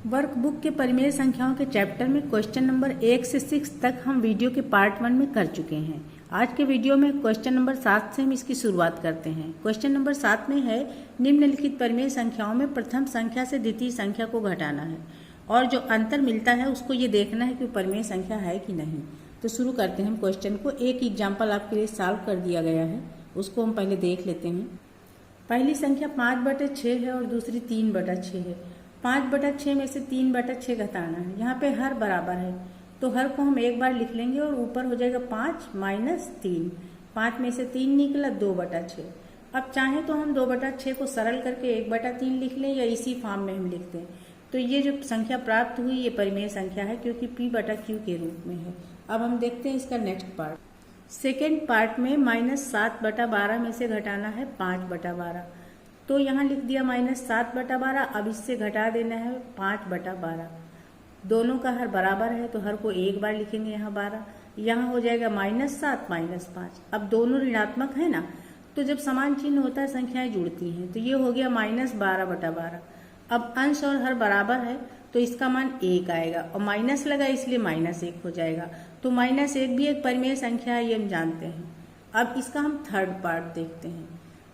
Workbook के परिमेय संख्याओं के चैप्टर में क्वेश्चन नंबर 1 से 6 तक हम वीडियो के पार्ट 1 में कर चुके हैं। आज के वीडियो में क्वेश्चन नंबर 7 से हम इसकी शुरुआत करते हैं। क्वेश्चन नंबर 7 में है निम्नलिखित परिमेय संख्याओं में प्रथम संख्या से द्वितीय संख्या को घटाना है और जो अंतर मिलता है उसको ये देखना है कि परिमेय संख्या है कि नहीं। तो शुरू करते हैं हम क्वेश्चन को। एक एग्जाम्पल आपके लिए सॉल्व कर दिया गया है, उसको हम पहले देख लेते हैं। पहली संख्या 5/6 है और दूसरी 3/6 है। 5/6 में से 3/6 घटाना है। यहाँ पे हर बराबर है तो हर को हम एक बार लिख लेंगे और ऊपर हो जाएगा 5 - 3। 5 में से 3 निकला 2/6। अब चाहे तो हम 2/6 को सरल करके 1/3 लिख लें या इसी फॉर्म में हम लिखते हैं। तो ये जो संख्या प्राप्त हुई ये परिमेय संख्या है क्योंकि P/Q के रूप में है। अब हम देखते हैं इसका नेक्स्ट पार्ट। सेकेंड पार्ट में -7/12 में से घटाना है 5/12। तो यहाँ लिख दिया -7/12। अब इससे घटा देना है 5/12। दोनों का हर बराबर है तो हर को एक बार लिखेंगे। यहाँ 12, यहाँ हो जाएगा -7 - 5। अब दोनों ऋणात्मक है ना, तो जब समान चिन्ह होता है संख्याएं जुड़ती हैं। तो ये हो गया -12/12। अब अंश और हर बराबर है तो इसका मान 1 आएगा और माइनस लगा इसलिए -1 हो जाएगा। तो -1 भी एक परिमेय संख्या है, ये हम जानते हैं। अब इसका हम थर्ड पार्ट देखते हैं।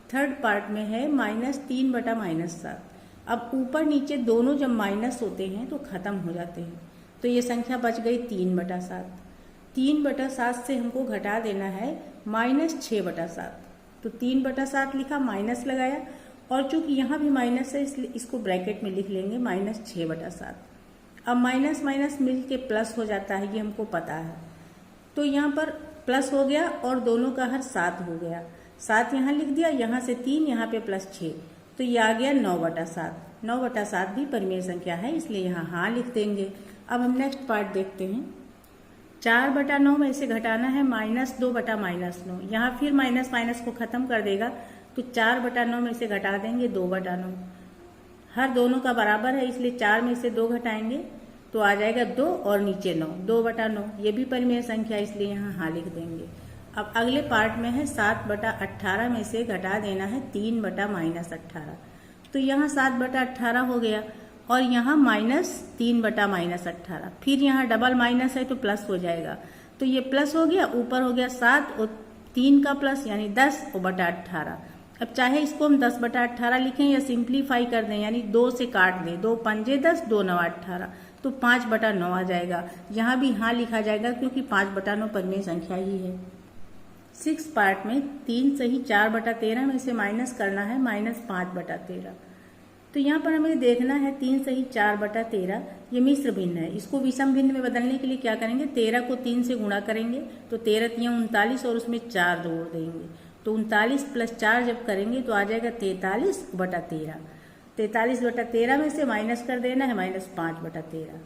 थर्ड पार्ट में है -3/-7। अब ऊपर नीचे दोनों जब माइनस होते हैं तो खत्म हो जाते हैं। तो ये संख्या बच गई 3/7। 3/7 से हमको घटा देना है -6/7। तो 3/7 लिखा, माइनस लगाया और चूंकि यहाँ भी माइनस है इसलिए इसको ब्रैकेट में लिख लेंगे -6/7। अब माइनस माइनस मिल के प्लस हो जाता है, ये हमको पता है। तो यहाँ पर प्लस हो गया और दोनों का हर 7 हो गया। 7 यहाँ लिख दिया, यहाँ से 3, यहाँ पे +6, तो ये आ गया 9/7। 9/7 भी परिमेय संख्या है इसलिए यहाँ हाँ लिख देंगे। अब हम नेक्स्ट पार्ट देखते हैं। 4/9 में से घटाना है -2/-9। यहाँ फिर माइनस माइनस को खत्म कर देगा तो 4/9 में से घटा देंगे 2/9। हर दोनों का बराबर है इसलिए 4 में से 2 घटाएंगे तो आ जाएगा 2 और नीचे 9, 2/9। ये भी परिमेय संख्या इसलिए यहाँ हाँ लिख देंगे। अब अगले पार्ट में है 7/18 में से घटा देना है 3/-18। तो यहाँ 7/18 हो गया और यहाँ -3/-18। फिर यहाँ डबल माइनस है तो प्लस हो जाएगा। तो ये प्लस हो गया, ऊपर हो गया 7 और 3 का प्लस यानी 10/18। अब चाहे इसको हम 10/18 लिखें या सिंप्लीफाई कर दें यानी 2 से काट दें। 2 पंजे 10, 2 9 18, तो 5/9 आ जाएगा। यहाँ भी हाँ लिखा जाएगा क्योंकि 5/9 परिमेय संख्या ही है। 6 पार्ट में 3 सही 4/13 में से माइनस करना है -5/13। तो यहाँ पर हमें देखना है 3 सही 4/13 ये मिश्र भिन्न है। इसको विषम भिन्न में बदलने के लिए क्या करेंगे, 13 को 3 से गुणा करेंगे तो 13 × 39 और उसमें 4 जोड़ देंगे। तो 39 + 4 जब करेंगे तो आ जाएगा 43/13। 43/13 में से माइनस कर देना है -5/13।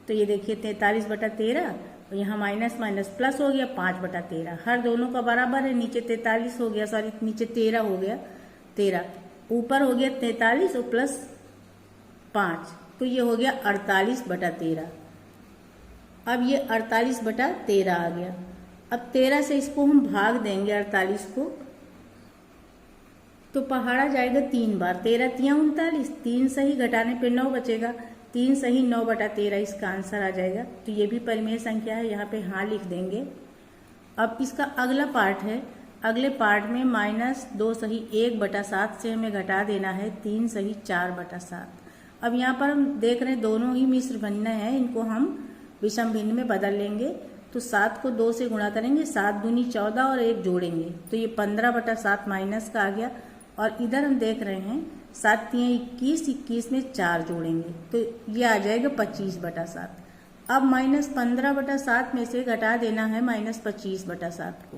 तो ये देखिए 43/13 और यहाँ माइनस माइनस प्लस हो गया 5/13। हर दोनों का बराबर है, नीचे 43 हो गया, सॉरी नीचे 13 हो गया, 13 ऊपर हो गया 43 और प्लस 5, तो ये हो गया 48/13। अब ये 48/13 आ गया। अब 13 से इसको हम भाग देंगे 48 को तो पहाड़ा जाएगा 3 बार। 13 × 39, 3 सही घटाने पे 9 बचेगा। 3 सही 9/13 इसका आंसर आ जाएगा। तो ये भी परिमेय संख्या है, यहाँ पे हाँ लिख देंगे। अब इसका अगला पार्ट है। अगले पार्ट में -2 सही 1/7 से हमें घटा देना है 3 सही 4/7। अब यहाँ पर हम देख रहे हैं दोनों ही मिश्र भिन्न हैं, इनको हम विषम भिन्न में बदल लेंगे। तो 7 को 2 से गुणा करेंगे, 7 दूनी 14 और 1 जोड़ेंगे तो ये 15/7 माइनस का आ गया। और इधर हम देख रहे हैं 7 × 21, 21 में 4 जोड़ेंगे तो ये आ जाएगा 25/7। अब -15/7 में से घटा देना है -25/7 को।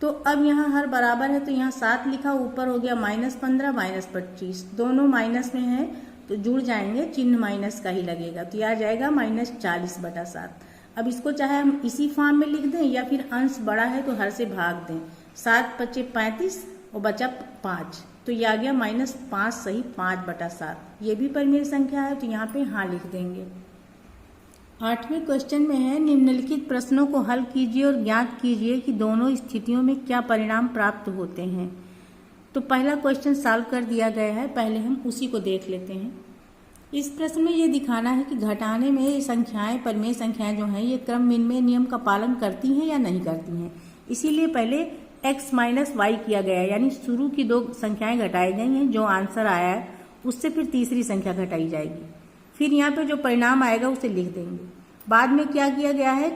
तो अब यहाँ हर बराबर है तो यहाँ 7 लिखा, ऊपर हो गया -15 -25, दोनों माइनस में है तो जुड़ जाएंगे, चिन्ह माइनस का ही लगेगा तो यह आ जाएगा -40/7। अब इसको चाहे हम इसी फॉर्म में लिख दें या फिर अंश बड़ा है तो हर से भाग दें। 7 × 5 = 35 और बचा 5, तो ये आ गया -5 सही 5/7। ये भी परिमेय संख्या है तो यहाँ पे हाँ लिख देंगे। 8वें क्वेश्चन में है निम्नलिखित प्रश्नों को हल कीजिए और ज्ञात कीजिए कि दोनों स्थितियों में क्या परिणाम प्राप्त होते हैं। तो पहला क्वेश्चन सॉल्व कर दिया गया है, पहले हम उसी को देख लेते हैं। इस प्रश्न में ये दिखाना है कि घटाने में संख्याएं, परिमेय संख्याएं जो हैं ये क्रम विनिमय नियम का पालन करती हैं या नहीं करती हैं। इसीलिए पहले x माइनस वाई किया गया है, यानी शुरू की दो संख्याएं घटाई गई हैं, जो आंसर आया है उससे फिर तीसरी संख्या घटाई जाएगी, फिर यहाँ पे जो परिणाम आएगा उसे लिख देंगे। बाद में क्या किया गया है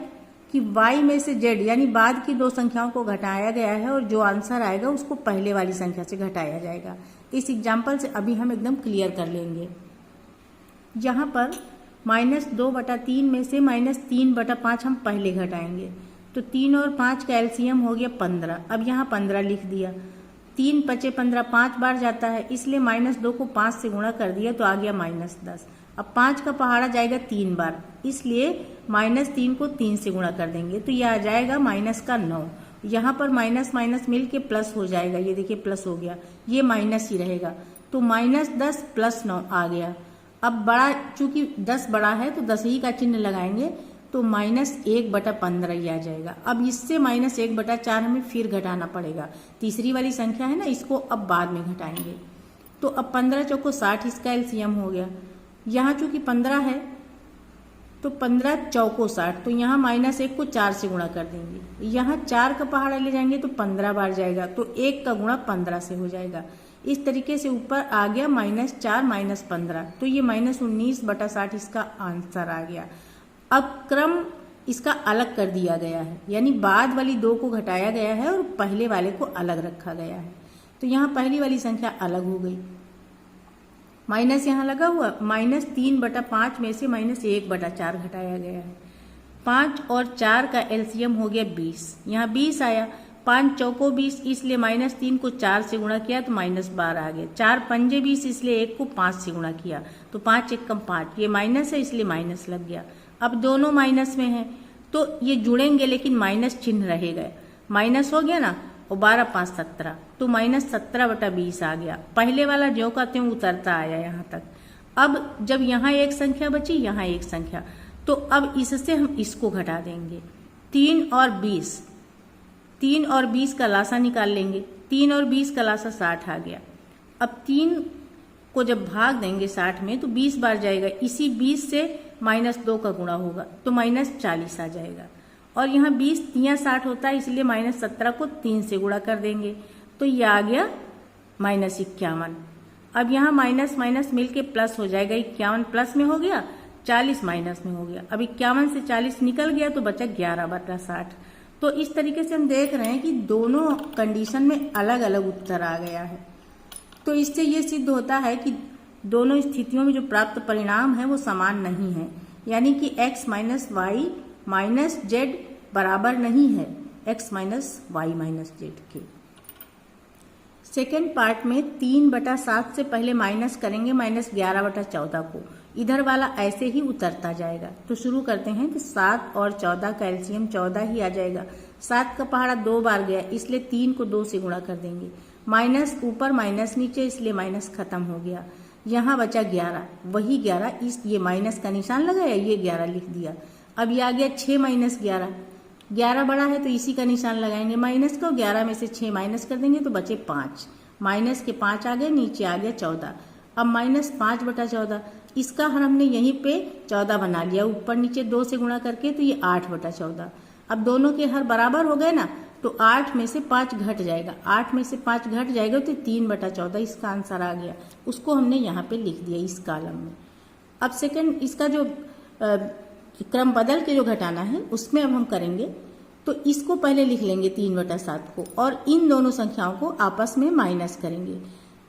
कि y में से z यानी बाद की दो संख्याओं को घटाया गया है और जो आंसर आएगा उसको पहले वाली संख्या से घटाया जाएगा। इस एग्जाम्पल से अभी हम एकदम क्लियर कर लेंगे। यहाँ पर -2/3 में से -3/5 हम पहले घटाएंगे, तो 3 और 5 का एलसीएम हो गया 15। अब यहाँ 15 लिख दिया, 3 × 15 5 बार जाता है, इसलिए -2 को 5 से गुणा कर दिया तो आ गया -10। अब 5 का पहाड़ा जाएगा 3 बार, इसलिए -3 को 3 से गुणा कर देंगे तो यह आ जाएगा -9। यहाँ पर माइनस माइनस मिल के प्लस हो जाएगा, ये देखिए प्लस हो गया, ये माइनस ही रहेगा, तो -10 + 9 आ गया। अब बड़ा, चूंकि 10 बड़ा है तो 10 ही का चिन्ह लगाएंगे, तो -1/15 ही आ जाएगा। अब इससे -1/4 हमें फिर घटाना पड़ेगा, तीसरी वाली संख्या है ना, इसको अब बाद में घटाएंगे। तो अब 15 चौको 60, इसका एलसीएम हो गया। यहाँ चूंकि 15 है तो 15 चौको 60, तो यहाँ -1 को 4 से गुणा कर देंगे। यहाँ 4 का पहाड़ा ले जाएंगे तो 15 बार जाएगा, तो 1 का गुणा 15 से हो जाएगा। इस तरीके से ऊपर आ गया -4 - 15, तो ये -19/60 इसका आंसर आ गया। अब क्रम इसका अलग कर दिया गया है, यानी बाद वाली दो को घटाया गया है और पहले वाले को अलग रखा गया है। तो यहाँ पहली वाली संख्या अलग हो गई, माइनस यहाँ लगा हुआ, -3/5 में से -1/4 घटाया गया है। 5 और 4 का एलसीएम हो गया 20, यहाँ 20 आया, 5 चौको 20, इसलिए -3 को 4 से गुणा किया तो -12 आ गया। 4 पंजे 20, इसलिए 1 को 5 से गुणा किया तो 5 × 1 = 5, ये माइनस है इसलिए माइनस लग गया। अब दोनों माइनस में हैं तो ये जुड़ेंगे लेकिन माइनस चिन्ह रहेगा, माइनस हो गया ना, और 12 × 5 = 17, तो -17/20 आ गया। पहले वाला ज्यों का त्यों उतरता आया यहाँ तक। अब जब यहाँ एक संख्या बची, यहाँ एक संख्या, तो अब इससे हम इसको घटा देंगे। 3 और 20 का लासा निकाल लेंगे, 3 और 20 का लासा 60 आ गया। अब 3 को जब भाग देंगे 60 में तो 20 बार जाएगा, इसी 20 से -2 का गुणा होगा तो -40 आ जाएगा। और यहाँ 20 × 3 = 60 होता है, इसलिए -17 को 3 से गुणा कर देंगे तो ये आ गया -51। अब यहाँ माइनस माइनस मिल के प्लस हो जाएगा, 51 प्लस में हो गया, 40 माइनस में हो गया। अब 51 से 40 निकल गया तो बचा 11/60। तो इस तरीके से हम देख रहे हैं कि दोनों कंडीशन में अलग अलग उत्तर आ गया है। तो इससे ये सिद्ध होता है कि दोनों स्थितियों में जो प्राप्त परिणाम है वो समान नहीं है, यानी कि x - y - z बराबर नहीं है x - y - z के। सेकेंड पार्ट में 3/7 से पहले माइनस करेंगे -11/14 को, इधर वाला ऐसे ही उतरता जाएगा। तो शुरू करते हैं कि 7 और 14 का एलसीएम 14 ही आ जाएगा। 7 का पहाड़ा 2 बार गया, इसलिए 3 को 2 से गुणा कर देंगे, माइनस ऊपर माइनस नीचे, इसलिए माइनस खत्म हो गया। यहाँ बचा 11, वही 11, इस ये माइनस का निशान लगाया, ये 11 लिख दिया। अब ये आ गया 6 - 11, 11 बड़ा है तो इसी का निशान लगाएंगे माइनस को, 11 में से 6 माइनस कर देंगे तो बचे 5, माइनस के 5 आ गए, नीचे आ गया 14। अब -5/14, इसका हर हमने यहीं पे 14 बना लिया, ऊपर नीचे 2 से गुणा करके, तो ये 8/14। अब दोनों के हर बराबर हो गए ना, तो 8 में से 5 घट जाएगा, 8 में से 5 घट जाएगा तो 3/14 इसका आंसर आ गया। उसको हमने यहाँ पे लिख दिया इस कॉलम में। अब सेकंड इसका जो क्रम बदल के जो घटाना है उसमें अब हम करेंगे, तो इसको पहले लिख लेंगे 3/7 को, और इन दोनों संख्याओं को आपस में माइनस करेंगे।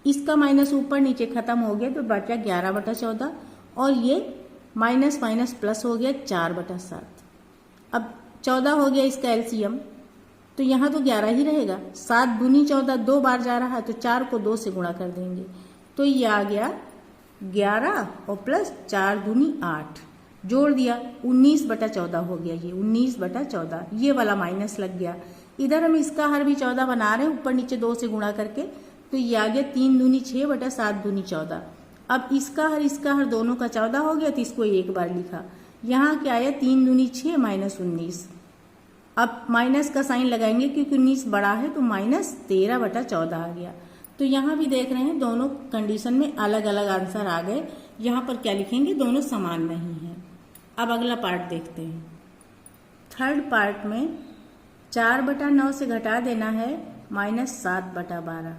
इसका माइनस ऊपर नीचे खत्म हो गया तो बचा 11/14, और ये माइनस माइनस प्लस हो गया 4/7। अब 14 हो गया इसका एलसीएम, तो यहाँ तो 11 ही रहेगा। 7 दूनी 14, 2 बार जा रहा है तो 4 को 2 से गुणा कर देंगे, तो ये आ गया 11 और प्लस 4 दूनी 8, जोड़ दिया 19/14 हो गया। ये 19/14, ये वाला माइनस लग गया। इधर हम इसका हर भी 14 बना रहे हैं, ऊपर नीचे 2 से गुणा करके, तो ये आ गया 3 दूनी 6 बटा 7 दूनी 14। अब इसका हर दोनों का 14 हो गया, तो इसको एक बार लिखा। यहाँ क्या आया 3 दूनी 6 - 19। अब माइनस का साइन लगाएंगे क्योंकि 19 बड़ा है, तो -13/14 आ गया। तो यहाँ भी देख रहे हैं दोनों कंडीशन में अलग अलग आंसर आ गए। यहाँ पर क्या लिखेंगे, दोनों समान नहीं है। अब अगला पार्ट देखते हैं। थर्ड पार्ट में 4/9 से घटा देना है -7/12।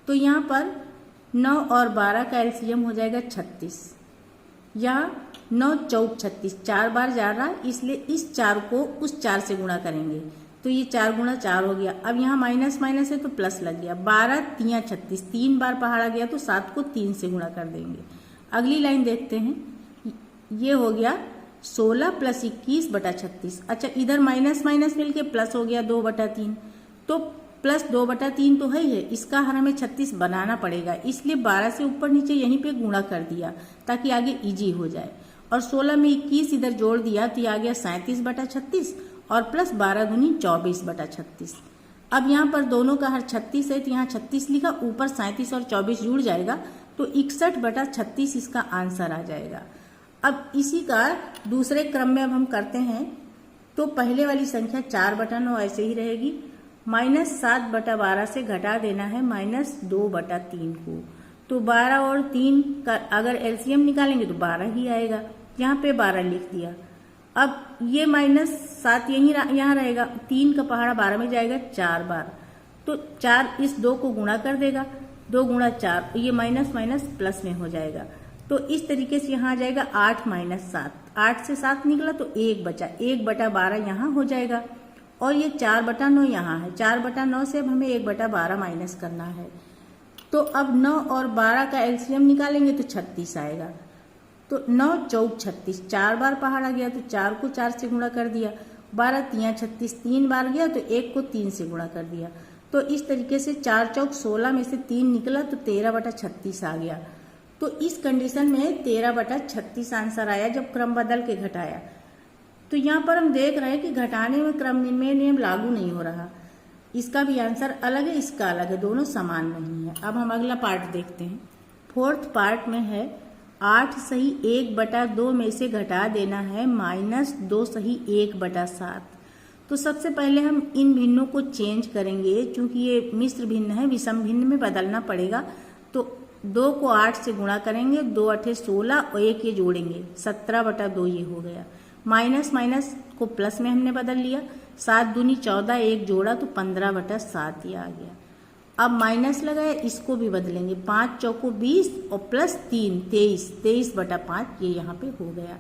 तो यहाँ पर 9 और 12 का एलसीएम हो जाएगा 36। यहाँ 9 चौक 36, 4 बार जा रहा है, इसलिए इस 4 को उस 4 से गुणा करेंगे तो ये 4 गुणा 4 हो गया। अब यहाँ माइनस माइनस है तो प्लस लग गया। 12 3 36, 3 बार पहाड़ा गया तो 7 को 3 से गुणा कर देंगे। अगली लाइन देखते हैं, ये हो गया 16 + 21/36। अच्छा, इधर माइनस माइनस मिलके प्लस हो गया 2/3। तो प्लस 2/3 तो है ही है, इसका हमें 36 बनाना पड़ेगा, इसलिए 12 से ऊपर नीचे यहीं पे गुणा कर दिया ताकि आगे इजी हो जाए। और 16 में 21 इधर जोड़ दिया तो ये आ गया 37/36 और प्लस 12 दूनी 24/36। अब यहाँ पर दोनों का हर 36 है तो यहाँ 36 लिखा, ऊपर 37 और 24 जुड़ जाएगा तो 61/36 इसका आंसर आ जाएगा। अब इसी का दूसरे क्रम में अब हम करते हैं। तो पहले वाली संख्या 4/9 ऐसे ही रहेगी। -7/12 से घटा देना है -2/3 को। तो 12 और 3 का अगर एलसीएम निकालेंगे तो 12 ही आएगा। यहाँ पे 12 लिख दिया। अब ये -7 यहाँ रहेगा, 3 का पहाड़ा 12 में जाएगा 4 बार, तो 4 इस 2 को गुणा कर देगा, 2 गुणा 4, ये माइनस माइनस प्लस में हो जाएगा। तो इस तरीके से यहाँ आ जाएगा 8 - 7, 8 से 7 निकला तो 1 बचा, 1/12 यहाँ हो जाएगा। और ये 4/9 यहाँ है, 4/9 से अब हमें 1/12 माइनस करना है। तो अब 9 और 12 का एलसीएम निकालेंगे तो 36 आएगा। तो 9 चौक 36, 4 बार पहाड़ा गया तो 4 को 4 से गुणा कर दिया। 12 3 36, 3 बार गया तो 1 को 3 से गुणा कर दिया। तो इस तरीके से 4 चौक 16 में से 3 निकला तो 13/36 आ गया। तो इस कंडीशन में 13/36 आंसर आया जब क्रम बदल के घटाया। तो यहाँ पर हम देख रहे हैं कि घटाने में क्रम में नियम लागू नहीं हो रहा। इसका भी आंसर अलग है, इसका अलग है, दोनों समान नहीं है। अब हम अगला पार्ट देखते हैं। फोर्थ पार्ट में है 8 सही 1/2 में से घटा देना है -2 सही 1/7। तो सबसे पहले हम इन भिन्नों को चेंज करेंगे, क्योंकि ये मिश्र भिन्न है, विषम भिन्न में बदलना पड़ेगा। तो 2 को 8 से गुणा करेंगे, 2 8 16 और 1 ये जोड़ेंगे, 17/2 ये हो गया। माइनस माइनस को प्लस में हमने बदल लिया, 7 दूनी 14, 1 जोड़ा तो 15/7 ये आ गया। अब माइनस लगाए, इसको भी बदलेंगे, 5 चौको 20 और प्लस 3 23, 23/5 ये यहाँ पे हो गया।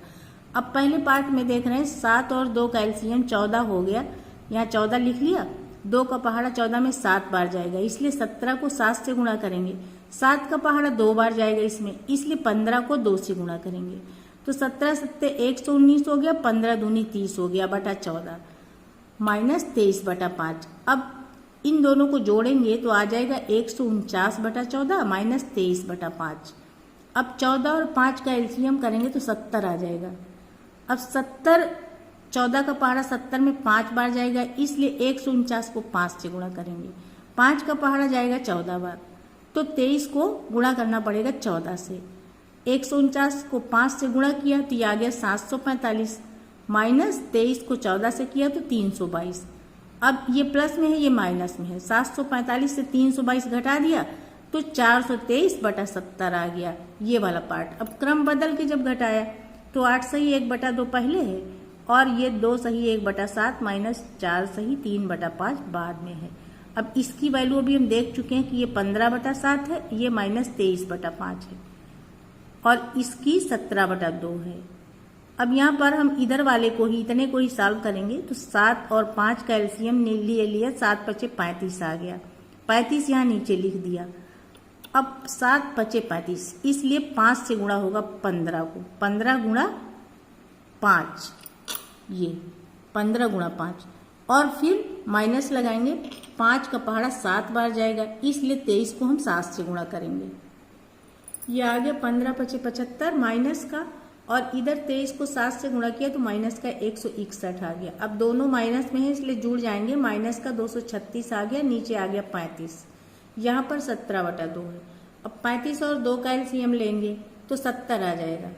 अब पहले पार्ट में देख रहे हैं 7 और 2 का एलसीएम 14 हो गया, यहाँ 14 लिख लिया। 2 का पहाड़ा 14 में 7 बार जाएगा, इसलिए 17 को 7 से गुणा करेंगे। 7 का पहाड़ा 2 बार जाएगा इसमें, इसलिए 15 को 2 से गुणा करेंगे। तो 17 7 119 हो गया, 15 दूनी 30 हो गया बटा 14 -23/5। अब इन दोनों को जोड़ेंगे तो आ जाएगा 149/14 -23/5। अब 14 और 5 का एलसीएम करेंगे तो 70 आ जाएगा। अब 70, 14 का पहाड़ा 70 में 5 बार जाएगा, इसलिए 149 को 5 से गुणा करेंगे। 5 का पहाड़ा जाएगा 14 बार, तो 23 को गुणा करना पड़ेगा 14 से। 149 को 5 से गुणा किया तो ये आ गया 745, -23 को 14 से किया तो 322। अब ये प्लस में है, ये माइनस में है, 745 से 322 घटा दिया तो 423/70 आ गया, ये वाला पार्ट। अब क्रम बदल के जब घटाया तो 8 सही 1/2 पहले है और ये 2 सही 1/7 -4 सही 3/5 बाद में है। अब इसकी वैल्यू अभी हम देख चुके हैं कि ये 15/7 है, ये -23/5 है और इसकी 17/2 है। अब यहाँ पर हम इधर वाले को ही, इतने को ही सॉल्व करेंगे तो 7 और 5 का एलसीएम ले लिया, 7 5 35 आ गया, 35 यहाँ नीचे लिख दिया। अब 7 5 35, इसलिए 5 से गुणा होगा 15 को, 15 गुणा 5, ये 15 गुणा 5 और फिर माइनस लगाएंगे, 5 का पहाड़ा 7 बार जाएगा, इसलिए 23 को हम 7 से गुणा करेंगे। ये आ गया 15 5 75 माइनस का, और इधर 23 को 7 से गुणा किया तो माइनस का 161 आ गया। अब दोनों माइनस में है इसलिए जुड़ जाएंगे, माइनस का 236 आ गया, नीचे आ गया 35, यहाँ पर 17/2 है। अब 35 और 2 का एलसीएम लेंगे तो 70 आ जाएगा,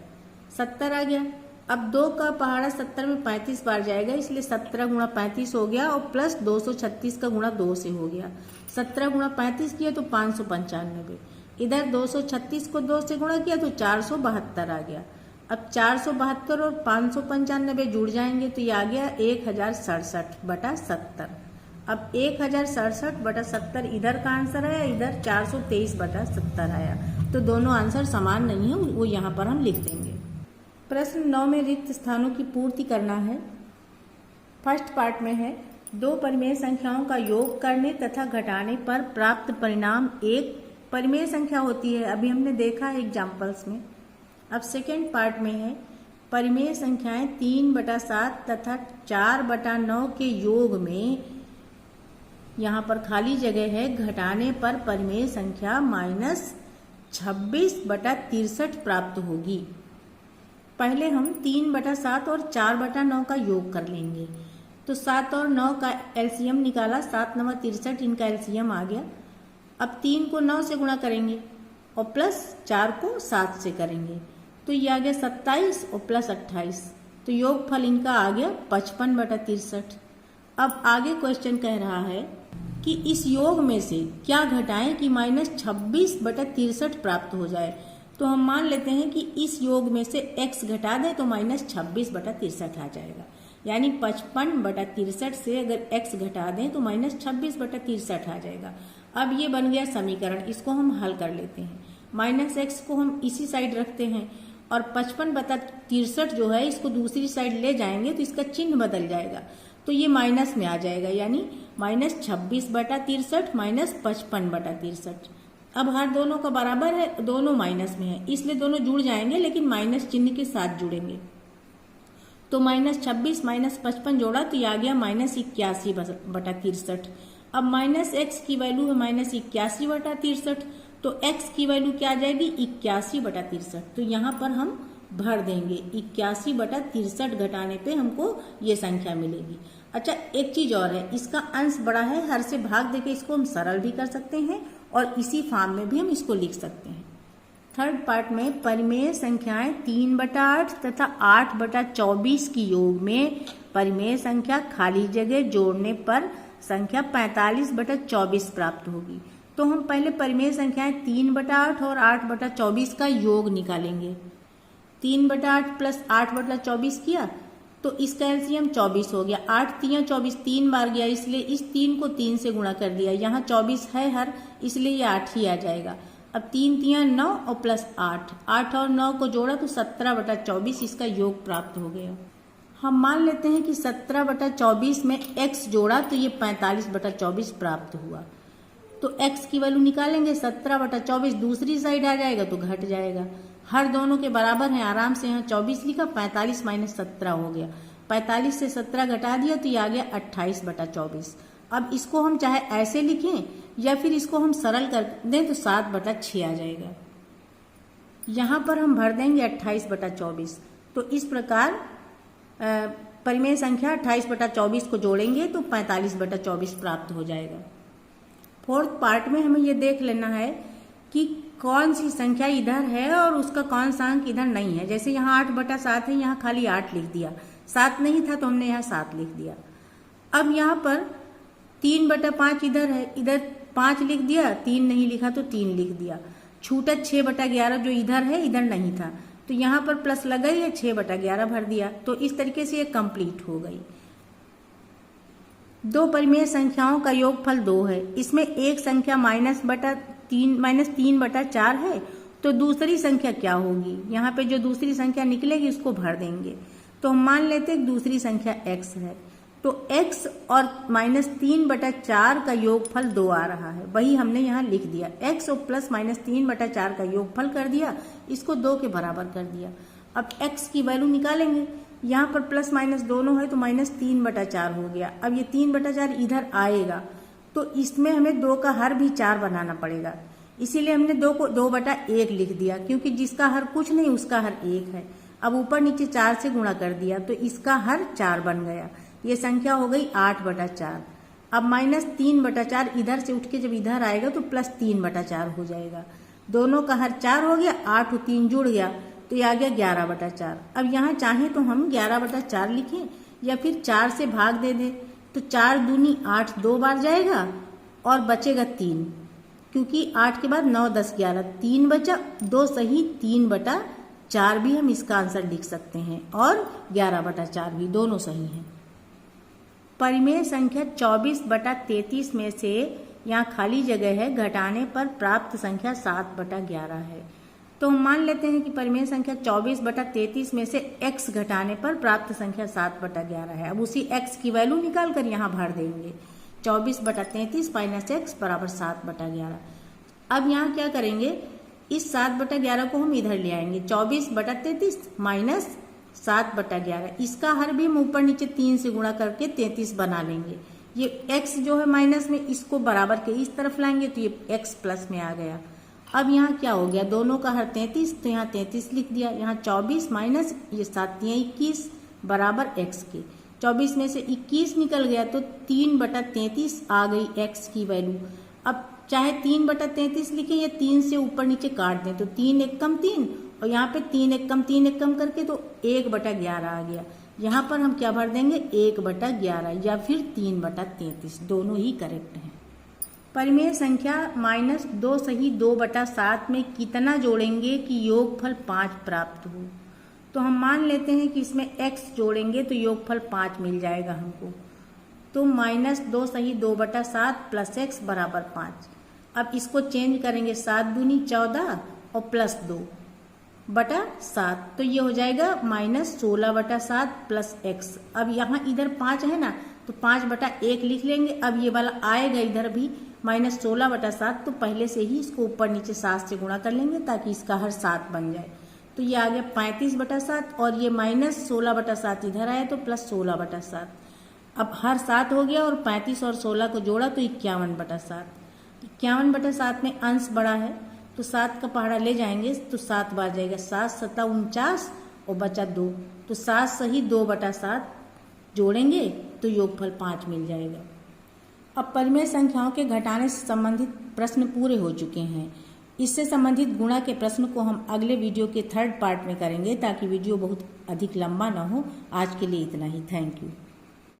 70 आ गया। अब 2 का पहाड़ा 70 में 35 बार जाएगा, इसलिए 17 गुणा 35 हो गया और प्लस 236 का गुणा 2 से हो गया। 17 गुणा 35 किया तो 595। इधर 236 को 2 से गुणा किया तो 472 आ गया। अब 472 और 595 जुड़ जाएंगे तो ये आ गया 1067/70। अब 1067/70 इधर का आंसर आया, इधर 423/70 आया। तो दोनों आंसर समान नहीं है, वो यहाँ पर हम लिख देंगे। प्रश्न 9 में रिक्त स्थानों की पूर्ति करना है। फर्स्ट पार्ट में है 2 परिमेय संख्याओं का योग करने तथा घटाने पर प्राप्त परिणाम एक परिमेय संख्या होती है। अभी हमने देखा है एग्जाम्पल्स में। अब सेकेंड पार्ट में है परिमेय संख्याएं 3/7 तथा 4/9 के योग में, यहाँ पर खाली जगह है, घटाने पर परिमेय संख्या -26/63 प्राप्त होगी। पहले हम 3/7 और 4/9 का योग कर लेंगे। तो 7 और 9 का एलसीएम निकाला, 7 9 63, इनका एलसीएम आ गया। अब 3 को 9 से गुणा करेंगे और प्लस 4 को 7 से करेंगे तो ये आ गया 27 और प्लस 28। तो योगफल इनका आ गया 55/63। अब आगे क्वेश्चन कह रहा है कि इस योग में से क्या घटाएं कि -26/63 प्राप्त हो जाए। तो हम मान लेते हैं कि इस योग में से x घटा दें तो -26/63 आ जाएगा। यानी 55/63 से अगर x घटा दें तो -26/63 आ जाएगा। अब ये बन गया समीकरण, इसको हम हल कर लेते हैं। -x को हम इसी साइड रखते हैं और 55/63 जो है इसको दूसरी साइड ले जाएंगे तो इसका चिन्ह बदल जाएगा, तो ये माइनस में आ जाएगा। यानी -26/63 -55/63। अब हर दोनों का बराबर है, दोनों माइनस में है, इसलिए दोनों जुड़ जाएंगे लेकिन माइनस चिन्ह के साथ जुड़ेंगे। तो -26 -55 जोड़ा तो ये आ गया -81/63। अब -x की वैल्यू है -81/63, तो x की वैल्यू क्या आ जाएगी 81/63। तो यहाँ पर हम भर देंगे 81/63 घटाने पे हमको ये संख्या मिलेगी। अच्छा, एक चीज और है, इसका अंश बड़ा है, हर से भाग देके इसको हम सरल भी कर सकते हैं और इसी फॉर्म में भी हम इसको लिख सकते हैं। थर्ड पार्ट में परिमेय संख्याएं 3/8 तथा 8/24 की योग में परिमेय संख्या खाली जगह जोड़ने पर संख्या 45/24 प्राप्त होगी। तो हम पहले परिमेय संख्याएं 3/8 और 8/24 का योग निकालेंगे। 3/8 प्लस 8/24 किया तो इसका एलसीएम 24 हो गया। 8 3 24, 3 बार गया, इसलिए इस 3 को 3 से गुणा कर दिया। यहाँ 24 है हर, इसलिए ये 8 ही आ जाएगा। अब 3 3 9 और प्लस 8, 8 और 9 को जोड़ा तो 17/24 इसका योग प्राप्त हो गया। हम मान लेते हैं कि 17/24 में x जोड़ा तो ये 45/24 प्राप्त हुआ। तो x की वैल्यू निकालेंगे, 17/24 दूसरी साइड आ जाएगा तो घट जाएगा। हर दोनों के बराबर हैं, आराम से यहाँ 24 लिखा, 45 - 17 हो गया। 45 से 17 घटा दिया तो ये आ गया 28/24। अब इसको हम चाहे ऐसे लिखें या फिर इसको हम सरल कर दें तो 7/6 आ जाएगा। यहाँ पर हम भर देंगे 28/24। तो इस प्रकार परिमेय संख्या 28/24 को जोड़ेंगे तो 45/24 प्राप्त हो जाएगा। फोर्थ पार्ट में हमें ये देख लेना है कि कौन सी संख्या इधर है और उसका कौन सा अंक इधर नहीं है। जैसे यहाँ 8/7 है, यहाँ खाली 8 लिख दिया, 7 नहीं था तो हमने यहाँ 7 लिख दिया। अब यहाँ पर 3/5 इधर है, इधर 5 लिख दिया, 3 नहीं लिखा तो 3 लिख दिया। छूटा 6/11 जो इधर है, इधर नहीं था तो यहाँ पर प्लस लगा ही 6/11 भर दिया। तो इस तरीके से ये कंप्लीट हो गई। 2 परिमेय संख्याओं का योगफल 2 है। इसमें एक संख्या -3/4 है, तो दूसरी संख्या क्या होगी? यहाँ पे जो दूसरी संख्या निकलेगी उसको भर देंगे। तो हम मान लेते हैं दूसरी संख्या x है, तो x और -3/4 का योगफल 2 आ रहा है, वही हमने यहाँ लिख दिया। x और प्लस -3/4 का योगफल कर दिया, इसको 2 के बराबर कर दिया। अब x की वैल्यू निकालेंगे, यहाँ पर प्लस माइनस दोनों है तो -3/4 हो गया। अब ये 3/4 इधर आएगा तो इसमें हमें 2 का हर भी 4 बनाना पड़ेगा, इसीलिए हमने 2 को 2/1 लिख दिया, क्योंकि जिसका हर कुछ नहीं उसका हर 1 है। अब ऊपर नीचे 4 से गुणा कर दिया तो इसका हर 4 बन गया। ये संख्या हो गई 8/4। अब -3/4 इधर से उठ के जब इधर आएगा तो +3/4 हो जाएगा। दोनों का हर 4 हो गया, 8 और 3 जुड़ गया तो तो ये आ गया 11/4। अब यहाँ चाहे तो हम 11/4 लिखें या फिर 4 से भाग दे दें, तो 4 दूनी 8 2 बार जाएगा और बचेगा 3, क्योंकि 8 के बाद 9 10 11 3 बचा, 2 सही 3/4 भी हम इसका आंसर लिख सकते हैं और 11/4 भी, दोनों सही हैं। परिमेय संख्या 24/33 में से यहाँ खाली जगह है, घटाने पर प्राप्त संख्या 7/11 है। तो हम मान लेते हैं कि परिमेय संख्या 24/33 में से x घटाने पर प्राप्त संख्या 7/11 है। अब उसी x की वैल्यू निकाल कर यहाँ भर देंगे। 24/33 माइनस x बराबर 7/11। अब यहाँ क्या करेंगे, इस 7/11 को हम इधर ले आएंगे। 24/33 माइनस 7/11, इसका हर भी हम ऊपर नीचे 3 से गुणा करके 33 बना लेंगे। ये x जो है माइनस में, इसको बराबर के इस तरफ लाएंगे तो ये x प्लस में आ गया। अब यहाँ क्या हो गया, दोनों का हर 33, तो यहाँ 33 लिख दिया। यहाँ 24 माइनस ये 7 21 बराबर x के। 24 में से 21 निकल गया तो 3/33 आ गई x की वैल्यू। अब चाहे 3/33 लिखें या 3 से ऊपर नीचे काट दें, तो 3 1 कम 3 और यहाँ पे 3 1 कम करके तो 1/11 आ गया। यहाँ पर हम क्या भर देंगे, 1/11 या फिर 3/33, दोनों ही करेक्ट हैं। परिमेय संख्या -2 सही 2/7 में कितना जोड़ेंगे कि योगफल 5 प्राप्त हो। तो हम मान लेते हैं कि इसमें x जोड़ेंगे तो योगफल 5 मिल जाएगा हमको। तो -2 सही 2/7 प्लस x बराबर 5। अब इसको चेंज करेंगे, 7 दूनी 14 और प्लस 2/7, तो ये हो जाएगा -16/7 प्लस x। अब यहाँ इधर 5 है ना, तो 5/1 लिख लेंगे। अब ये वाला आएगा इधर भी -16/7, तो पहले से ही इसको ऊपर नीचे 7 से गुणा कर लेंगे ताकि इसका हर 7 बन जाए। तो ये आ गया 35/7 और ये -16/7 इधर आया तो प्लस 16/7। अब हर 7 हो गया और 35 और 16 को जोड़ा तो 51/7। 51/7 में अंश बड़ा है तो 7 का पहाड़ा ले जाएंगे तो 7 बार जाएगा, 7 7 49 और बचा 2, तो 7 सही 2/7 जोड़ेंगे तो योगफल 5 मिल जाएगा। अब परिमेय संख्याओं के घटाने से संबंधित प्रश्न पूरे हो चुके हैं। इससे संबंधित गुणा के प्रश्न को हम अगले वीडियो के 3rd पार्ट में करेंगे ताकि वीडियो बहुत अधिक लंबा ना हो। आज के लिए इतना ही। Thank you.